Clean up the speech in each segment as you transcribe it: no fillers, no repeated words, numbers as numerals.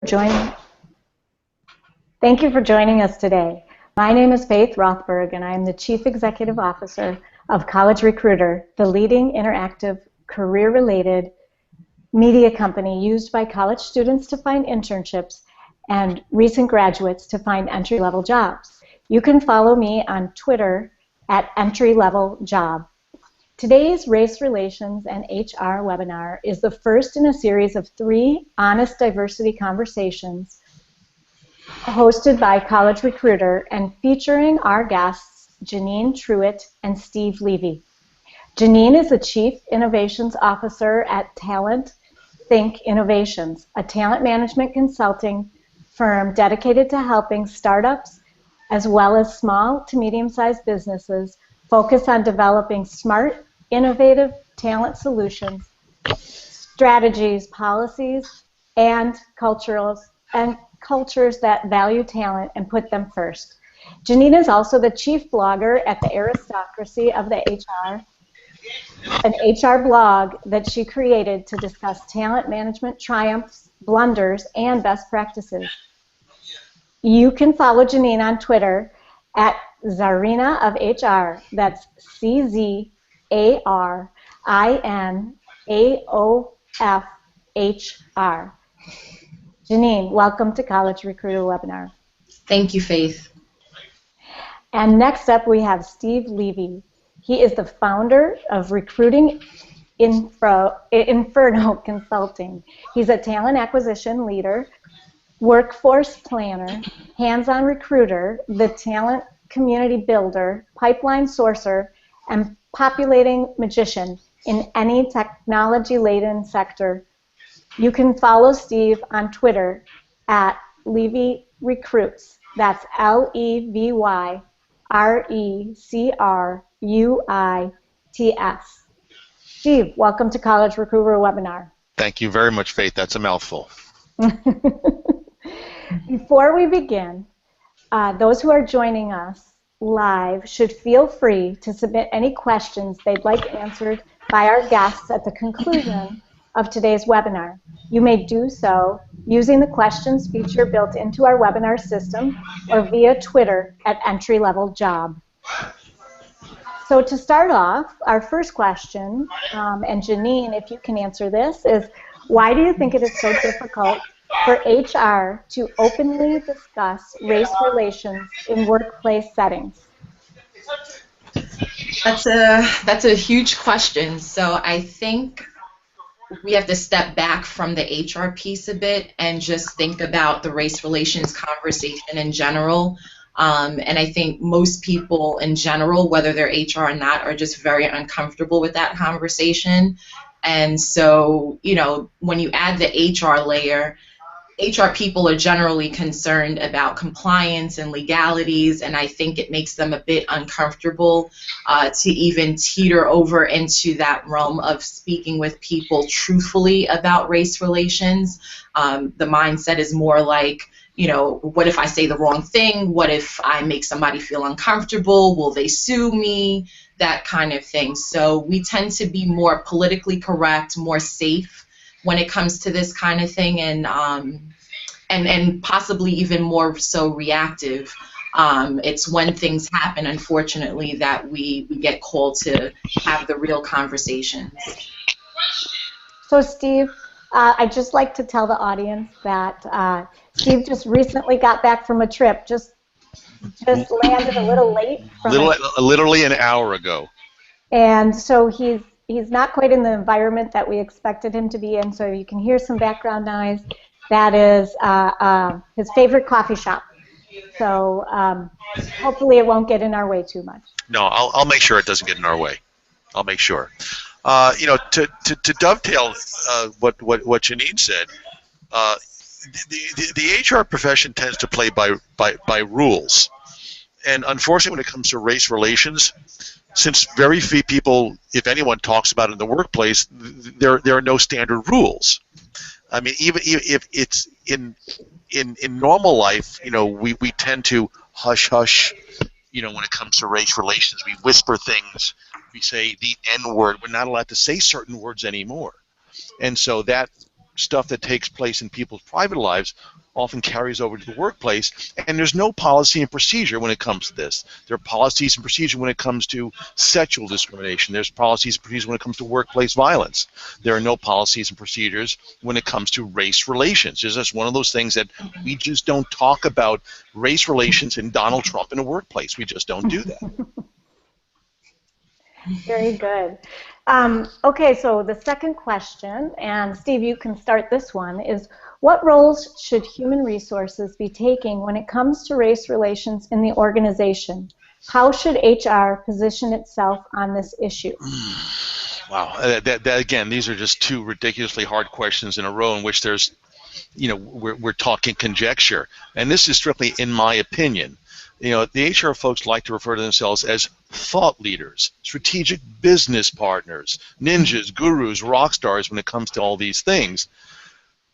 Thank you for joining us today. My name is Faith Rothberg, and I am the Chief Executive Officer of College Recruiter, the leading interactive career-related media company used by college students to find internships and recent graduates to find entry-level jobs. You can follow me on Twitter at entry-level-job. Today's Race Relations and HR webinar is the first in a series of 3 honest diversity conversations hosted by College Recruiter and featuring our guests Janine Truitt and Steve Levy. Janine is the Chief Innovations Officer at Talent Think Innovations, a talent management consulting firm dedicated to helping startups as well as small to medium-sized businesses focus on developing smart, innovative talent solutions, strategies, policies, and cultures that value talent and put them first. Janine is also the chief blogger at the Aristocracy of the HR, an HR blog that she created to discuss talent management triumphs, blunders, and best practices. You can follow Janine on Twitter at Zarina of HR. That's CZARINAOFHR. Janine, welcome to College Recruiter webinar. Thank you, Faith. And next up we have Steve Levy. He is the founder of Recruiting Inferno Consulting. He's a talent acquisition leader, workforce planner, hands-on recruiter, the talent community builder, pipeline sourcer, and populating magician in any technology-laden sector. You can follow Steve on Twitter at Levy Recruits. That's LevyRecruits. Steve, welcome to College Recruiter webinar. Thank you very much, Faith. That's a mouthful. Before we begin, those who are joining us live should feel free to submit any questions they'd like answered by our guests at the conclusion of today's webinar. You may do so using the questions feature built into our webinar system or via Twitter at entry-level-job. So to start off, our first question, and Janine, if you can answer this, is why do you think it is so difficult for HR to openly discuss race relations in workplace settings? That's a huge question. So I think we have to step back from the HR piece a bit and just think about the race relations conversation in general. And I think most people in general, whether they're HR or not, are just very uncomfortable with that conversation. And so, you know, when you add the HR layer, HR people are generally concerned about compliance and legalities, and I think it makes them a bit uncomfortable to even teeter over into that realm of speaking with people truthfully about race relations. The mindset is more like, you know, what if I say the wrong thing? What if I make somebody feel uncomfortable? Will they sue me? That kind of thing. So we tend to be more politically correct, more safe when it comes to this kind of thing, and possibly even more so reactive. It's when things happen, unfortunately, that we get called to have the real conversations. So Steve, I'd just like to tell the audience that Steve just recently got back from a trip, just landed a little late. Literally an hour ago. And so he's not quite in the environment that we expected him to be in, so you can hear some background noise. That is his favorite coffee shop. So hopefully it won't get in our way too much. No, I'll make sure it doesn't get in our way. I'll make sure. You know, to dovetail what Janine said, the HR profession tends to play by rules, and unfortunately, when it comes to race relations, since very few people, if anyone, talks about it in the workplace, there are no standard rules. I mean, even if it's in normal life, you know, we tend to hush hush. You know, when it comes to race relations, we whisper things. We say the N word. We're not allowed to say certain words anymore, and so that stuff that takes place in people's private lives often carries over to the workplace, and there's no policy and procedure when it comes to this. There are policies and procedure when it comes to sexual discrimination. There's policies and procedures when it comes to workplace violence. There are no policies and procedures when it comes to race relations. It's just one of those things that we just don't talk about race relations and Donald Trump in a workplace. We just don't do that. Very good. Okay, so the second question, and Steve, you can start this one, is what roles should human resources be taking when it comes to race relations in the organization? How should HR position itself on this issue? Wow, again, these are just two ridiculously hard questions in a row in which there's, we're talking conjecture, and this is strictly in my opinion. The HR folks like to refer to themselves as thought leaders, strategic business partners, ninjas, gurus, rock stars when it comes to all these things.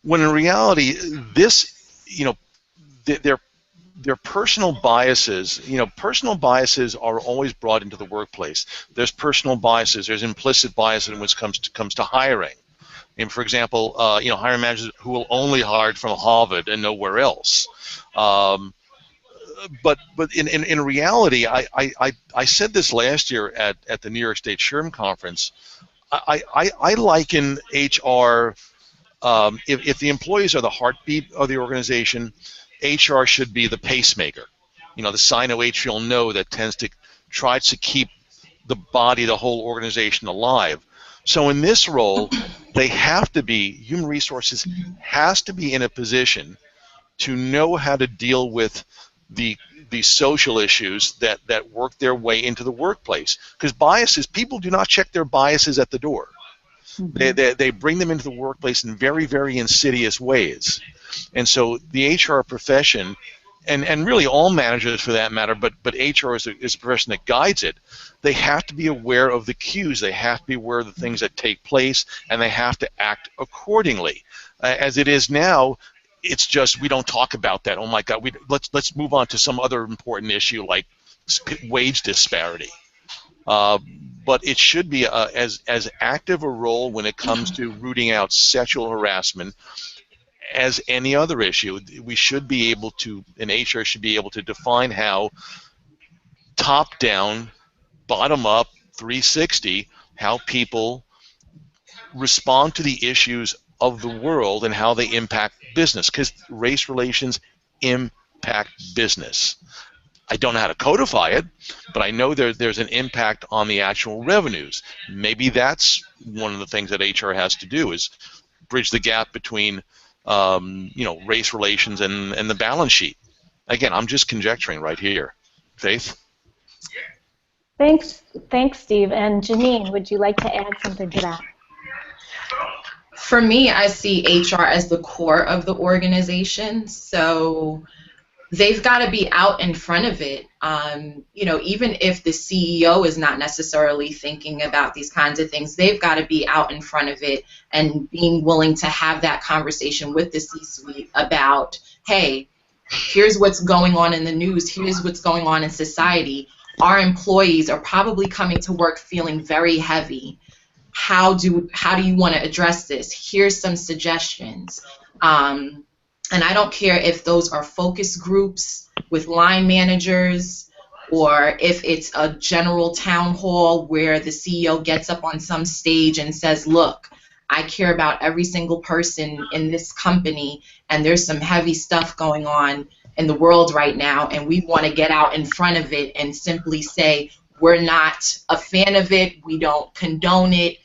When in reality, their personal biases, personal biases are always brought into the workplace. There's personal biases. There's implicit bias when it comes to hiring. And for example, hiring managers who will only hire from Harvard and nowhere else. But in reality, I said this last year at the New York State SHRM conference. I liken HR, if the employees are the heartbeat of the organization, HR should be the pacemaker. The sino-atrial node that tends to try to keep the body, the whole organization alive. So in this role, human resources has to be in a position to know how to deal with the social issues that work their way into the workplace. Because biases, people do not check their biases at the door. Mm-hmm. They bring them into the workplace in very, very insidious ways. And so the HR profession, and really all managers for that matter, but HR is a profession that guides it, they have to be aware of the cues. They have to be aware of the things that take place, and they have to act accordingly. As it is now, it's just we don't talk about that. Oh my God, let's move on to some other important issue like wage disparity. But it should be as active a role when it comes to rooting out sexual harassment as any other issue. We should be able to, and HR should be able to define how top down, bottom up, 360, how people respond to the issues of the world and how they impact business, because race relations impact business. I don't know how to codify it, but I know there's an impact on the actual revenues. Maybe that's one of the things that HR has to do, is bridge the gap between race relations and the balance sheet. Again, I'm just conjecturing right here. Faith? Thanks, Steve. And Janine, would you like to add something to that? For me, I see HR as the core of the organization, so they've got to be out in front of it. Even if the CEO is not necessarily thinking about these kinds of things, they've got to be out in front of it and being willing to have that conversation with the C-suite about, hey, here's what's going on in the news, here's what's going on in society. Our employees are probably coming to work feeling very heavy. How do you want to address this? Here's some suggestions. And I don't care if those are focus groups with line managers, or if it's a general town hall where the CEO gets up on some stage and says, look, I care about every single person in this company, and there's some heavy stuff going on in the world right now, and we want to get out in front of it and simply say, we're not a fan of it, we don't condone it,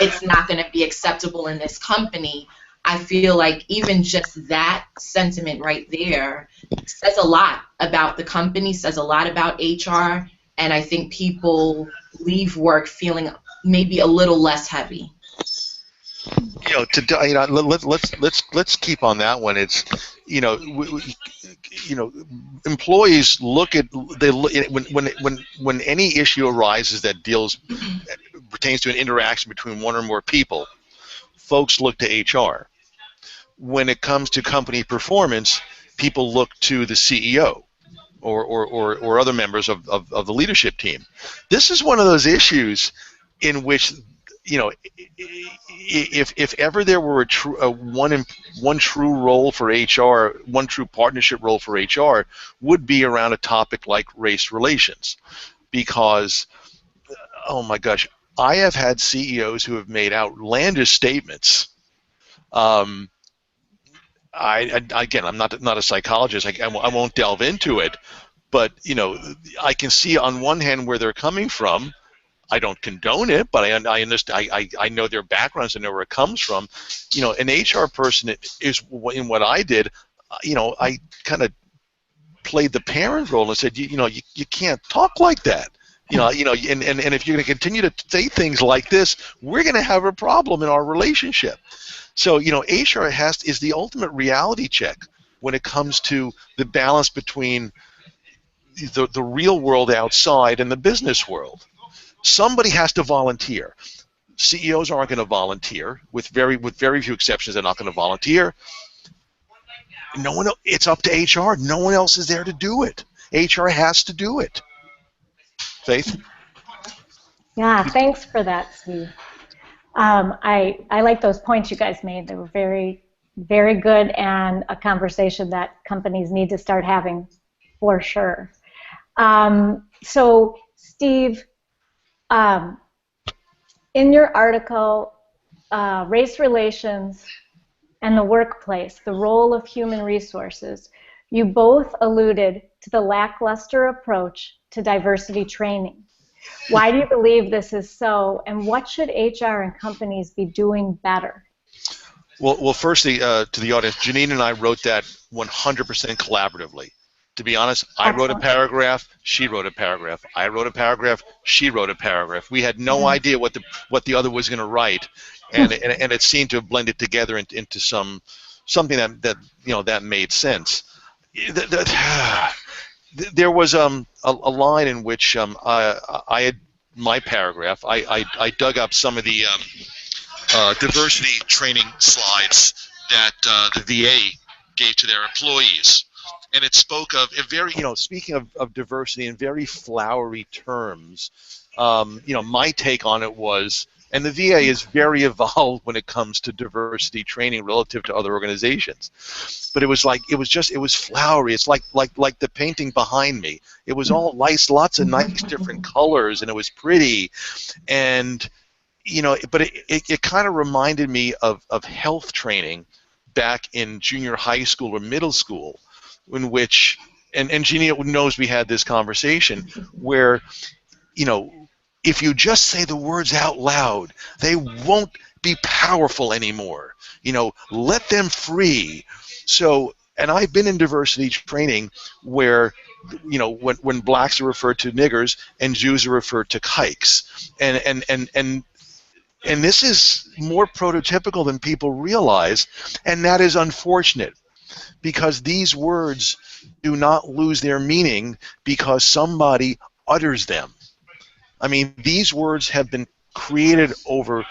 it's not going to be acceptable in this company. I feel like even just that sentiment right there says a lot about the company, says a lot about HR, and I think people leave work feeling maybe a little less heavy. Let's keep on that one. It's employees look at when any issue arises that pertains to an interaction between one or more people, folks look to HR. When it comes to company performance, people look to the CEO or other members of the leadership team. This is one of those issues in which you know, if ever there were one true role for HR, one true partnership role for HR, would be around a topic like race relations, because oh my gosh, I have had CEOs who have made outlandish statements. Again, I'm not a psychologist. I won't delve into it, but I can see on one hand where they're coming from. I don't condone it, but I understand. I know their backgrounds. I know where it comes from. An HR person is in what I did. I kind of played the parent role and said, you can't talk like that. And if you're going to continue to say things like this, we're going to have a problem in our relationship. So, HR is the ultimate reality check when it comes to the balance between the real world outside and the business world. Somebody has to volunteer. CEOs aren't going to volunteer. With very few exceptions, they're not going to volunteer. It's up to HR. No one else is there to do it. HR has to do it. Faith? Yeah, thanks for that, Steve. I like those points you guys made. They were very, very good, and a conversation that companies need to start having for sure. So, Steve, in your article, Race Relations and the Workplace, the Role of Human Resources, you both alluded to the lackluster approach to diversity training. Why do you believe this is so, and what should HR and companies be doing better? Well, firstly, to the audience, Janine and I wrote that 100% collaboratively. To be honest, I wrote a paragraph, she wrote a paragraph. I wrote a paragraph, she wrote a paragraph. We had no idea what the other was going to write, and it seemed to have blended together into something that made sense. There was a line in which I had my paragraph. I dug up some of the diversity training slides that the VA gave to their employees, and it spoke of speaking of diversity in very flowery terms. My take on it was, and the VA is very evolved when it comes to diversity training relative to other organizations. But it was flowery. It's like the painting behind me. It was all nice, lots of nice different colors, and it was pretty. And but it kind of reminded me of health training back in junior high school or middle school, in which and Jeannie knows we had this conversation where if you just say the words out loud, they won't be powerful anymore. Let them free. So, and I've been in diversity training where, when blacks are referred to niggers and Jews are referred to kikes, and this is more prototypical than people realize, and that is unfortunate, because these words do not lose their meaning because somebody utters them. I mean, these words have been created over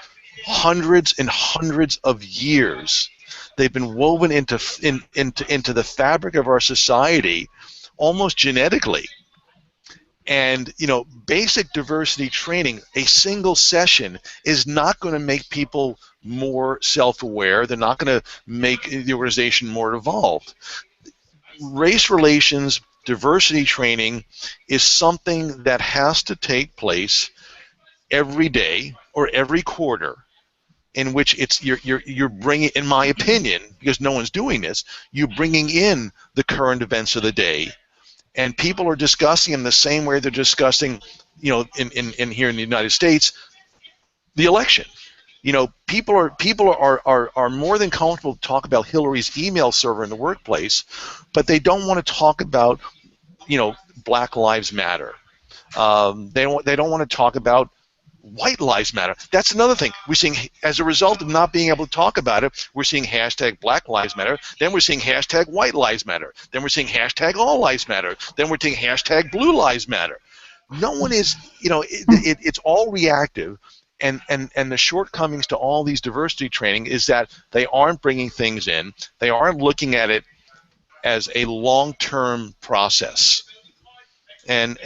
hundreds and hundreds of years. They've been woven into the fabric of our society almost genetically. And, basic diversity training, a single session, is not going to make people more self-aware. They're not going to make the organization more evolved. Race relations, diversity training is something that has to take place every day or every quarter, in which you're bringing, in my opinion, because no one's doing this, you're bringing in the current events of the day, and people are discussing them the same way they're discussing, in here in the United States, the election. People are more than comfortable to talk about Hillary's email server in the workplace, but they don't want to talk about, Black Lives Matter. They don't want to talk about White Lives Matter. That's another thing. We're seeing, as a result of not being able to talk about it, we're seeing hashtag Black Lives Matter, then we're seeing hashtag White Lives Matter, then we're seeing hashtag All Lives Matter, then we're seeing hashtag Blue Lives Matter. No one is, it's all reactive, and the shortcomings to all these diversity training is that they aren't bringing things in, they aren't looking at it as a long-term process. And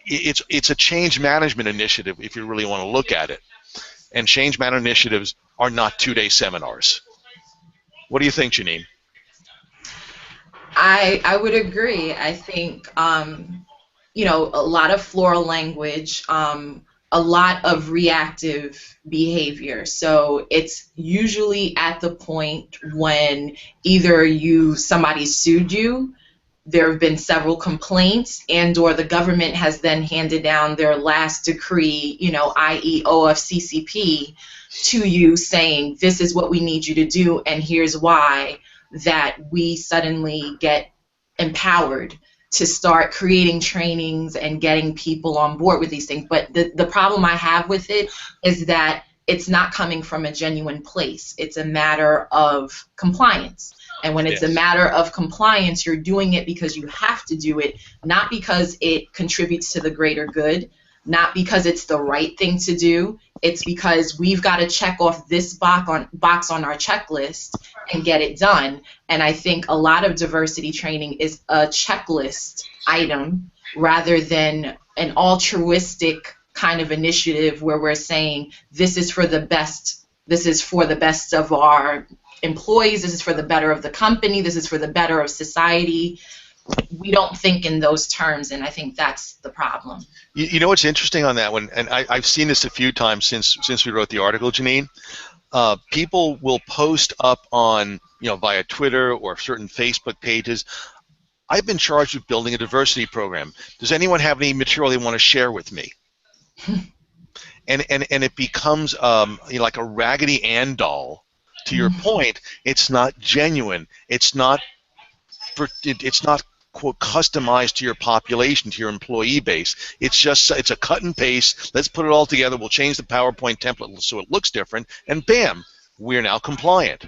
it's a change management initiative if you really want to look at it. And change management initiatives are not 2-day seminars. What do you think, Janine? I would agree. I think a lot of floral language, a lot of reactive behavior. So it's usually at the point when either somebody sued you, there have been several complaints, and or the government has then handed down their last decree, i.e. OFCCP, to you saying this is what we need you to do and here's why, that we suddenly get empowered to start creating trainings and getting people on board with these things. But the problem I have with it is that it's not coming from a genuine place. It's a matter of compliance. And when it's a matter of compliance, you're doing it because you have to do it, not because it contributes to the greater good, not because it's the right thing to do. It's because we've got to check off this box on our checklist and get it done. And I think a lot of diversity training is a checklist item rather than an altruistic kind of initiative where we're saying this is for the best of our employees, this is for the better of the company, this is for the better of society. We don't think in those terms, and I think that's the problem. You know what's interesting on that one, and I've seen this a few times since we wrote the article, Janine. People will post up on, via Twitter or certain Facebook pages, I've been charged with building a diversity program. Does anyone have any material they want to share with me? and it becomes like a Raggedy Ann doll. To your point, it's not genuine. It's not quote customized to your population, to your employee base. It's a cut and paste. Let's put it all together. We'll change the PowerPoint template so it looks different, and bam, we're now compliant,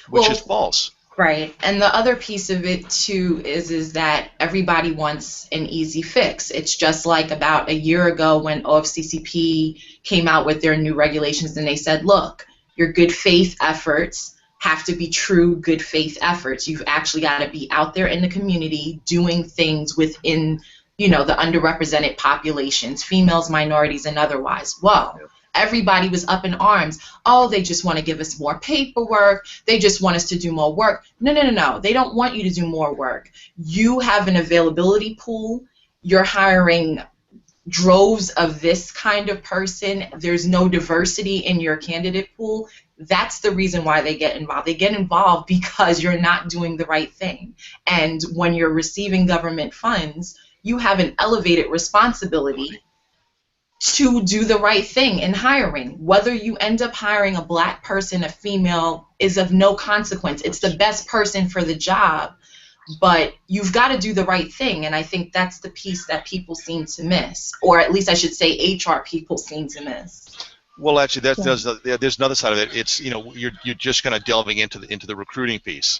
which is false. Right, and the other piece of it too is that everybody wants an easy fix. It's just like about a year ago when OFCCP came out with their new regulations, and they said, look, your good faith efforts have to be true good faith efforts. You've actually got to be out there in the community doing things within, the underrepresented populations, females, minorities, and otherwise. Well, everybody was up in arms. Oh, they just want to give us more paperwork. They just want us to do more work. No. They don't want you to do more work. You have an availability pool. You're hiring droves of this kind of person. There's no diversity in your candidate pool. That's the reason why they get involved. They get involved because you're not doing the right thing. And when you're receiving government funds, you have an elevated responsibility to do the right thing in hiring. Whether you end up hiring a black person, a female, is of no consequence. It's the best person for the job. But you've got to do the right thing, and I think that's the piece that people seem to miss, or at least I should say HR people seem to miss. Well, actually, there's another side of it. It's you're just kind of delving into the recruiting piece,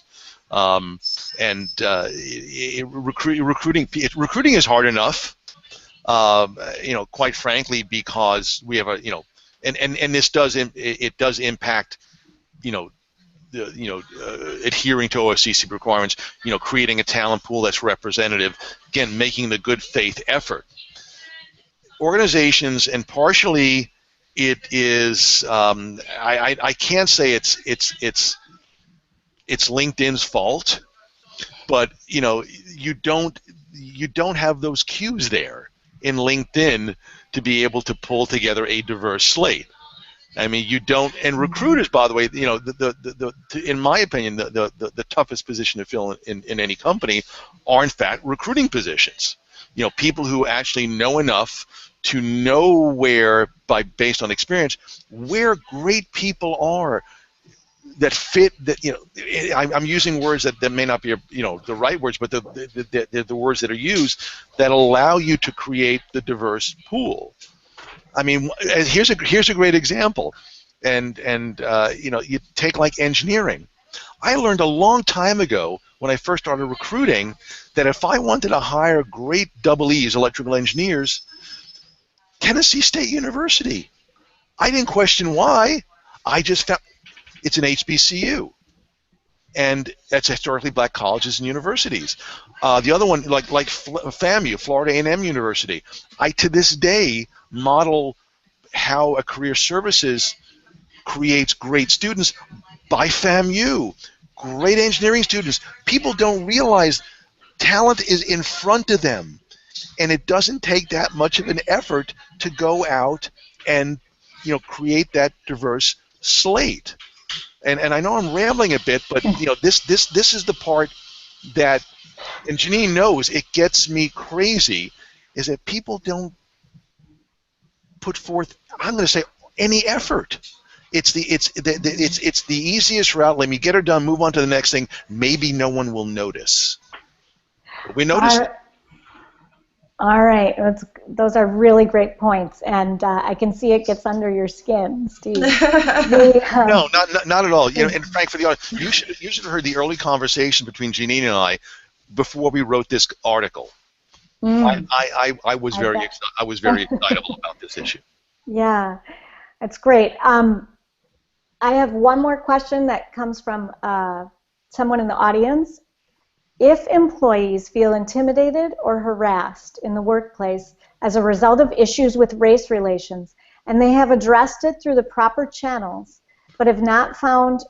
recruiting is hard enough, quite frankly, because we have and this does impact, adhering to OFCCP requirements, creating a talent pool that's representative, again, making the good faith effort. Organizations, and partially it is, I can't say it's LinkedIn's fault, but you don't have those cues there in LinkedIn to be able to pull together a diverse slate. I mean, you don't, and recruiters, by the way, in my opinion, the toughest position to fill in any company are, in fact, recruiting positions. People who actually know enough to know based on experience, where great people are that fit. I'm using words that may not be the right words, but the words that are used that allow you to create the diverse pool. I mean, here's a great example, and you take like engineering. I learned a long time ago when I first started recruiting that if I wanted to hire great EEs, electrical engineers, Tennessee State University. I didn't question why. I just found it's an HBCU. and that's historically black colleges and universities. The other one, like FAMU, Florida A&M University, I to this day model how a career services creates great students by FAMU, great engineering students. People don't realize talent is in front of them, and it doesn't take that much of an effort to go out and create that diverse slate. And I know I'm rambling a bit, but this is the part that, and Janine knows, it gets me crazy, is that people don't put forth, I'm going to say, any effort. It's the easiest route. Let me get her done, move on to the next thing. Maybe no one will notice. But we notice. All right, those are really great points, and I can see it gets under your skin, Steve. No, not at all. And Frank, for the audience, you should have heard the early conversation between Janine and I before we wrote this article. I was very excitable about this issue. Yeah, that's great. I have one more question that comes from someone in the audience. If employees feel intimidated or harassed in the workplace as a result of issues with race relations, and they have addressed it through the proper channels, but have found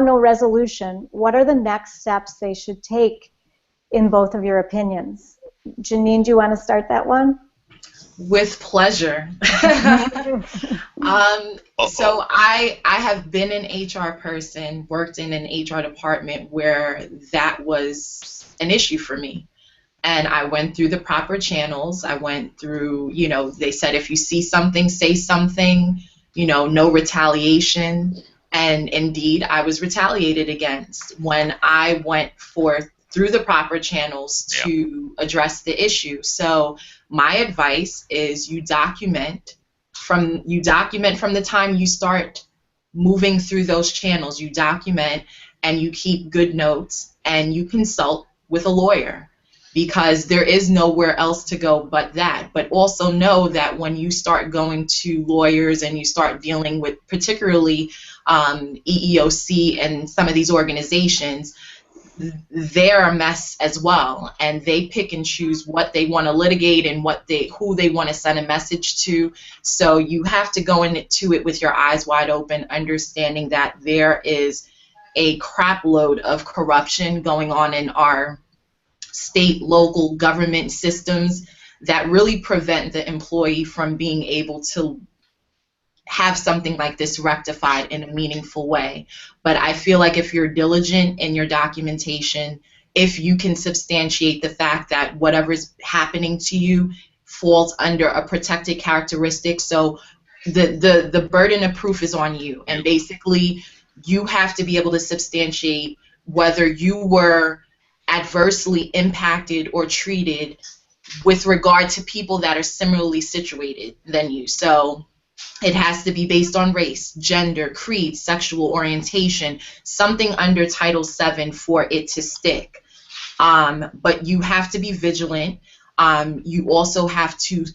no resolution, what are the next steps they should take, in both of your opinions? Janine, do you want to start that one? With pleasure. So I have been an HR person, worked in an HR department where that was an issue for me. And I went through the proper channels. I went through, they said if you see something, say something, no retaliation. And indeed, I was retaliated against when I went forth through the proper channels to address the issue. So my advice is you document from the time you start moving through those channels. You document and you keep good notes and you consult with a lawyer, because there is nowhere else to go but that. But also know that when you start going to lawyers and you start dealing with particularly EEOC and some of these organizations, they're a mess as well, and they pick and choose what they want to litigate and who they want to send a message to. So you have to go into it with your eyes wide open, understanding that there is a crap load of corruption going on in our state, local government systems that really prevent the employee from being able to have something like this rectified in a meaningful way. But I feel like if you're diligent in your documentation, if you can substantiate the fact that whatever's happening to you falls under a protected characteristic, so the burden of proof is on you, and basically you have to be able to substantiate whether you were adversely impacted or treated with regard to people that are similarly situated than you. So it has to be based on race, gender, creed, sexual orientation, something under Title VII for it to stick. But you have to be vigilant. You also have to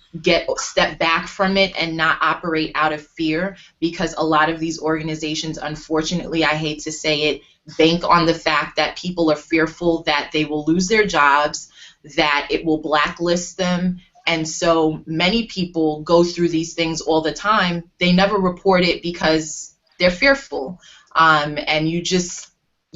step back from it and not operate out of fear, because a lot of these organizations, unfortunately, I hate to say it, bank on the fact that people are fearful that they will lose their jobs, that it will blacklist them. And so many people go through these things all the time. They never report it because they're fearful. And you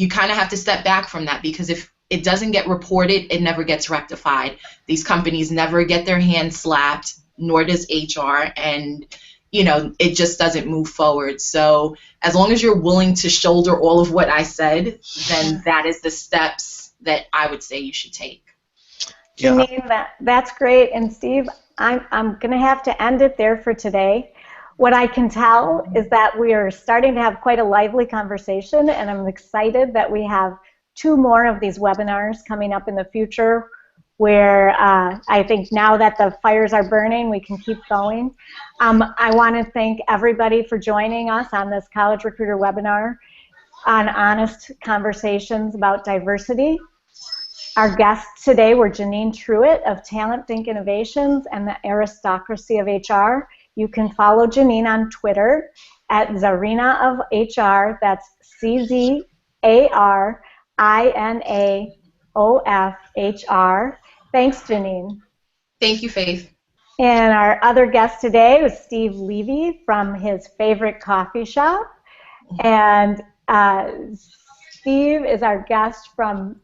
kind of have to step back from that, because if it doesn't get reported, it never gets rectified. These companies never get their hands slapped, nor does HR, and it just doesn't move forward. So as long as you're willing to shoulder all of what I said, then that is the steps that I would say you should take. Janine, that's great. And Steve, I'm going to have to end it there for today. What I can tell is that we are starting to have quite a lively conversation, and I'm excited that we have 2 more of these webinars coming up in the future, where I think now that the fires are burning, we can keep going. I want to thank everybody for joining us on this College Recruiter webinar on honest conversations about diversity. Our guests today were Janine Truitt of Talent Think Innovations and the Aristocracy of HR. You can follow Janine on Twitter at Zarina of HR. That's CZARINA ARINAOFHR. Thanks, Janine. Thank you, Faith. And our other guest today was Steve Levy from his favorite coffee shop. And Steve is our guest from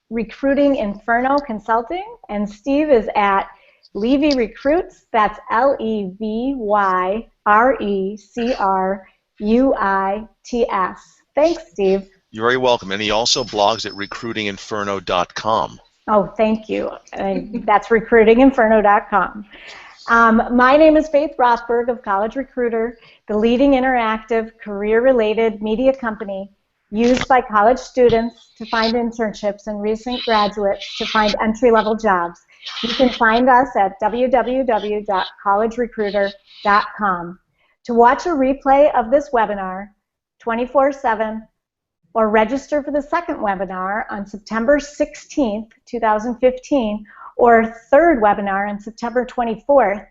Recruiting Inferno Consulting. And Steve is at Levy Recruits. That's LevyRecruits. Thanks, Steve. You're very welcome. And he also blogs at recruitinginferno.com. Oh, thank you. That's recruitinginferno.com. My name is Faith Rothberg of College Recruiter, the leading interactive career-related media company used by college students to find internships and recent graduates to find entry-level jobs. You can find us at www.collegerecruiter.com. To watch a replay of this webinar 24/7 or register for the second webinar on September 16th, 2015, or third webinar on September 24th,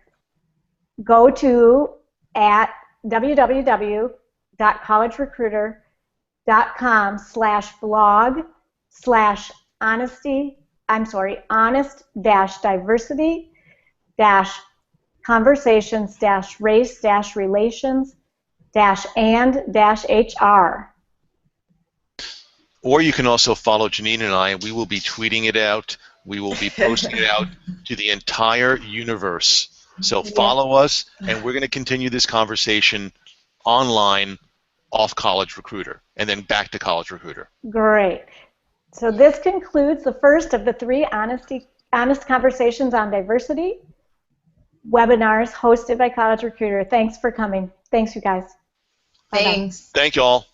go to at www.collegerecruiter.com/honest-diversity-race-relations-and-HR. Or you can also follow Janine and I, and we will be tweeting it out. We will be posting it out to the entire universe. So follow us, and we're going to continue this conversation online off College Recruiter, and then back to College Recruiter. Great. So this concludes the first of the 3 Honest Conversations on Diversity webinars hosted by College Recruiter. Thanks for coming. Thanks, you guys. Thanks. Thank you all.